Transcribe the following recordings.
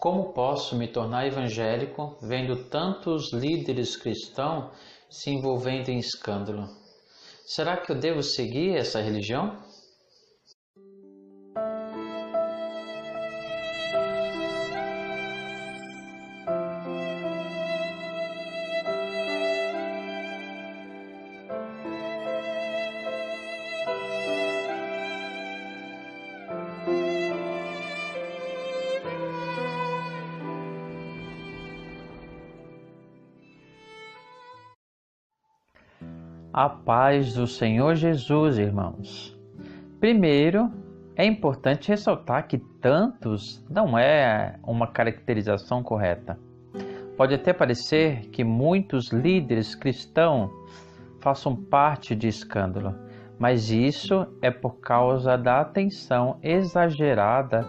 Como posso me tornar evangélico vendo tantos líderes cristãos se envolvendo em escândalo? Será que eu devo seguir essa religião? A paz do Senhor Jesus, irmãos. Primeiro, é importante ressaltar que tantos não é uma caracterização correta. Pode até parecer que muitos líderes cristãos façam parte de escândalo, mas isso é por causa da atenção exagerada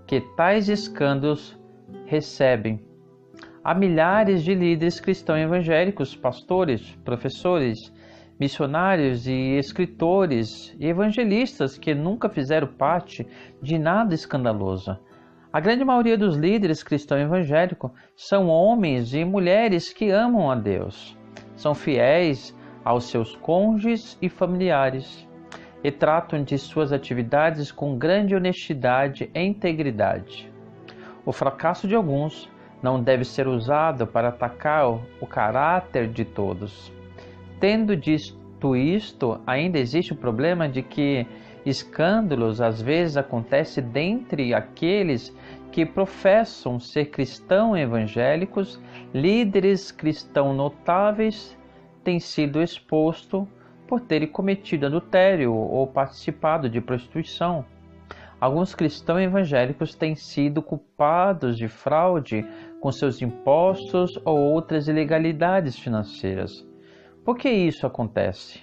que tais escândalos recebem. Há milhares de líderes cristãos evangélicos, pastores, professores, missionários e escritores e evangelistas que nunca fizeram parte de nada escandaloso. A grande maioria dos líderes cristãos evangélicos são homens e mulheres que amam a Deus, são fiéis aos seus cônjuges e familiares e tratam de suas atividades com grande honestidade e integridade. O fracasso de alguns não deve ser usado para atacar o caráter de todos. Tendo dito isto, ainda existe o problema de que escândalos às vezes acontecem dentre aqueles que professam ser cristãos evangélicos. Líderes cristãos notáveis têm sido expostos por terem cometido adultério ou participado de prostituição. Alguns cristãos evangélicos têm sido culpados de fraude com seus impostos ou outras ilegalidades financeiras. Por que isso acontece?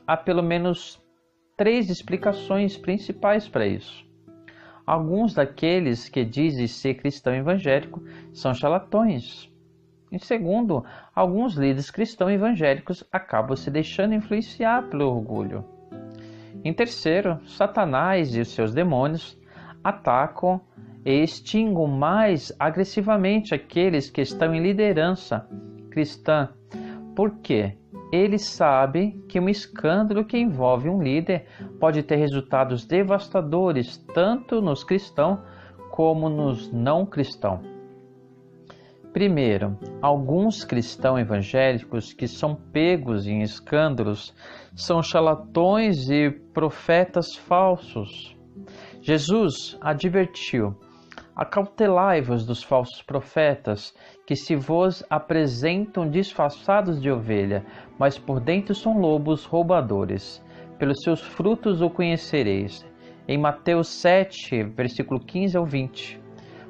Há pelo menos 3 explicações principais para isso. Alguns daqueles que dizem ser cristão evangélico são charlatões. Em segundo, alguns líderes cristãos evangélicos acabam se deixando influenciar pelo orgulho. Em terceiro, Satanás e os seus demônios atacam e extinguem mais agressivamente aqueles que estão em liderança cristã. Por quê? Eles sabem que um escândalo que envolve um líder pode ter resultados devastadores tanto nos cristãos como nos não cristãos. Primeiro, alguns cristãos evangélicos que são pegos em escândalos são charlatões e profetas falsos. Jesus advertiu: acautelai-vos dos falsos profetas, que se vos apresentam disfarçados de ovelha, mas por dentro são lobos roubadores. Pelos seus frutos o conhecereis. Em Mateus 7, versículo 15 ao 20.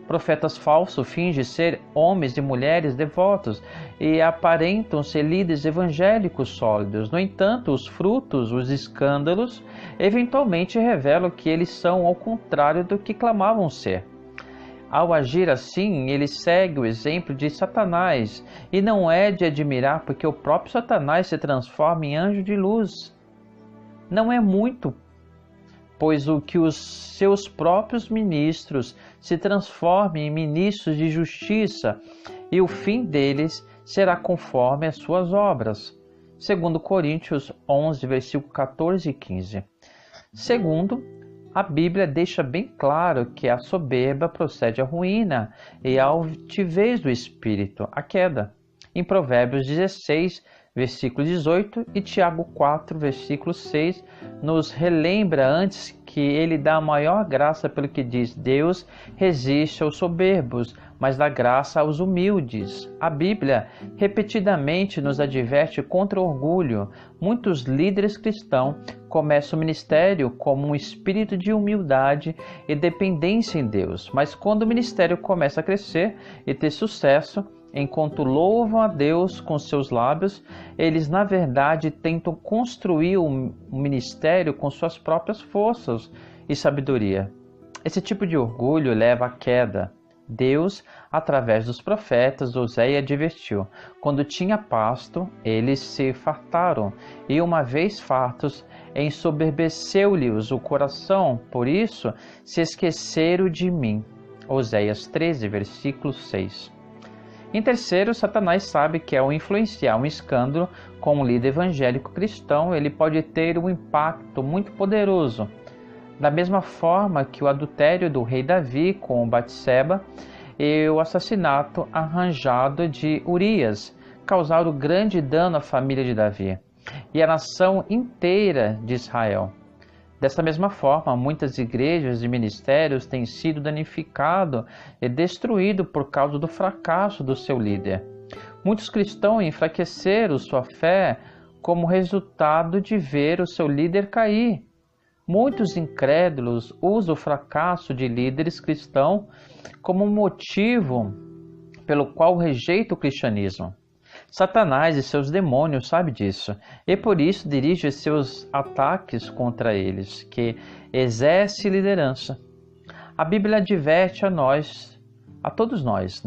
Profetas falsos fingem ser homens e mulheres devotos e aparentam ser líderes evangélicos sólidos. No entanto, os frutos, os escândalos, eventualmente revelam que eles são ao contrário do que clamavam ser. Ao agir assim, ele segue o exemplo de Satanás, e não é de admirar porque o próprio Satanás se transforma em anjo de luz. Não é muito, pois o que os seus próprios ministros se transformem em ministros de justiça, e o fim deles será conforme as suas obras. Segundo Coríntios 11, versículo 14 e 15. Segundo, a Bíblia deixa bem claro que a soberba procede à ruína e a altivez do espírito, a queda. Em Provérbios 16, versículo 18 e Tiago 4, versículo 6, nos relembra antes que ele dá a maior graça pelo que diz: Deus resiste aos soberbos, mas dá graça aos humildes. A Bíblia repetidamente nos adverte contra o orgulho. Muitos líderes cristãos começam o ministério como um espírito de humildade e dependência em Deus, mas quando o ministério começa a crescer e ter sucesso, enquanto louvam a Deus com seus lábios, eles na verdade tentam construir o ministério com suas próprias forças e sabedoria. Esse tipo de orgulho leva à queda. Deus, através dos profetas, Oséia advertiu: quando tinha pasto, eles se fartaram, e uma vez fartos, ensoberbeceu-lhes o coração, por isso se esqueceram de mim. Oséias 13, versículo 6. Em terceiro, Satanás sabe que ao influenciar um escândalo com um líder evangélico cristão, ele pode ter um impacto muito poderoso. Da mesma forma que o adultério do rei Davi com Batseba e o assassinato arranjado de Urias causaram grande dano à família de Davi e à nação inteira de Israel. Dessa mesma forma, muitas igrejas e ministérios têm sido danificados e destruídos por causa do fracasso do seu líder. Muitos cristãos enfraqueceram sua fé como resultado de ver o seu líder cair. Muitos incrédulos usam o fracasso de líderes cristãos como motivo pelo qual rejeitam o cristianismo. Satanás e seus demônios sabem disso e por isso dirige seus ataques contra eles, que exerce liderança. A Bíblia adverte a todos nós,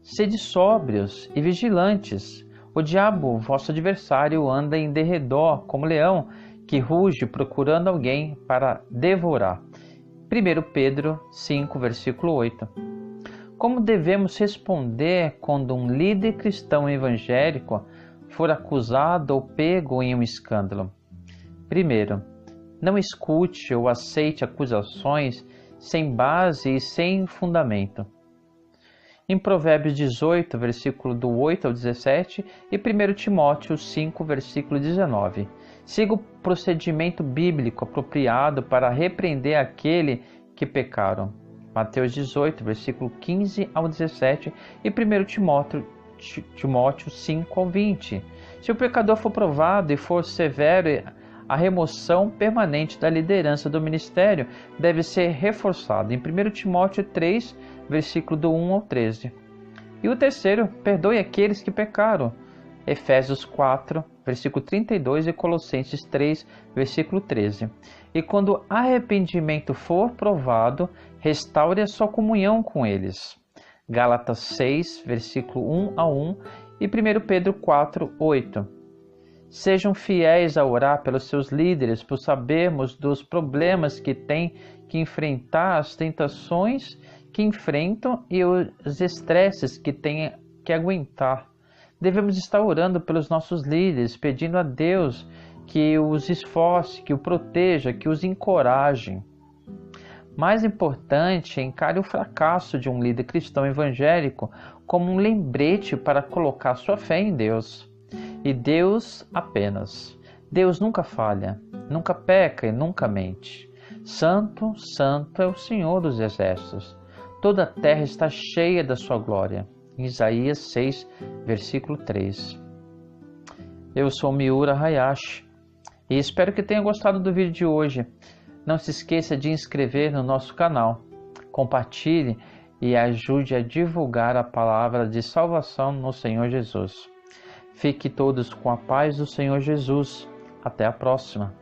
Sede sóbrios e vigilantes. O diabo, vosso adversário, anda em derredor como leão que ruge procurando alguém para devorar. 1 Pedro 5, versículo 8. Como devemos responder quando um líder cristão evangélico for acusado ou pego em um escândalo? Primeiro, não escute ou aceite acusações sem base e sem fundamento. Em Provérbios 18, versículo do 8 ao 17 e 1 Timóteo 5, versículo 19. Siga o procedimento bíblico apropriado para repreender aquele que pecaram. Mateus 18, versículo 15 ao 17 e 1 Timóteo 5 ao 20. Se o pecador for provado e for severo, a remoção permanente da liderança do ministério deve ser reforçada. Em 1 Timóteo 3, versículo do 1 ao 13. E o terceiro, perdoe aqueles que pecaram. Efésios 4, versículo 32 e Colossenses 3, versículo 13. E quando arrependimento for provado, restaure a sua comunhão com eles. Gálatas 6, versículo 1 a 1 e 1 Pedro 4, 8. Sejam fiéis a orar pelos seus líderes, por sabermos dos problemas que têm que enfrentar, as tentações que enfrentam e os estresses que têm que aguentar. Devemos estar orando pelos nossos líderes, pedindo a Deus que os esforce, que o proteja, que os encoraje. Mais importante, encare o fracasso de um líder cristão evangélico como um lembrete para colocar sua fé em Deus. E Deus apenas. Deus nunca falha, nunca peca e nunca mente. Santo, santo é o Senhor dos exércitos. Toda a terra está cheia da sua glória. Isaías 6, versículo 3. Eu sou Miura Hayashi e espero que tenha gostado do vídeo de hoje. Não se esqueça de inscrever no nosso canal, compartilhe e ajude a divulgar a palavra de salvação no Senhor Jesus. Fique todos com a paz do Senhor Jesus. Até a próxima.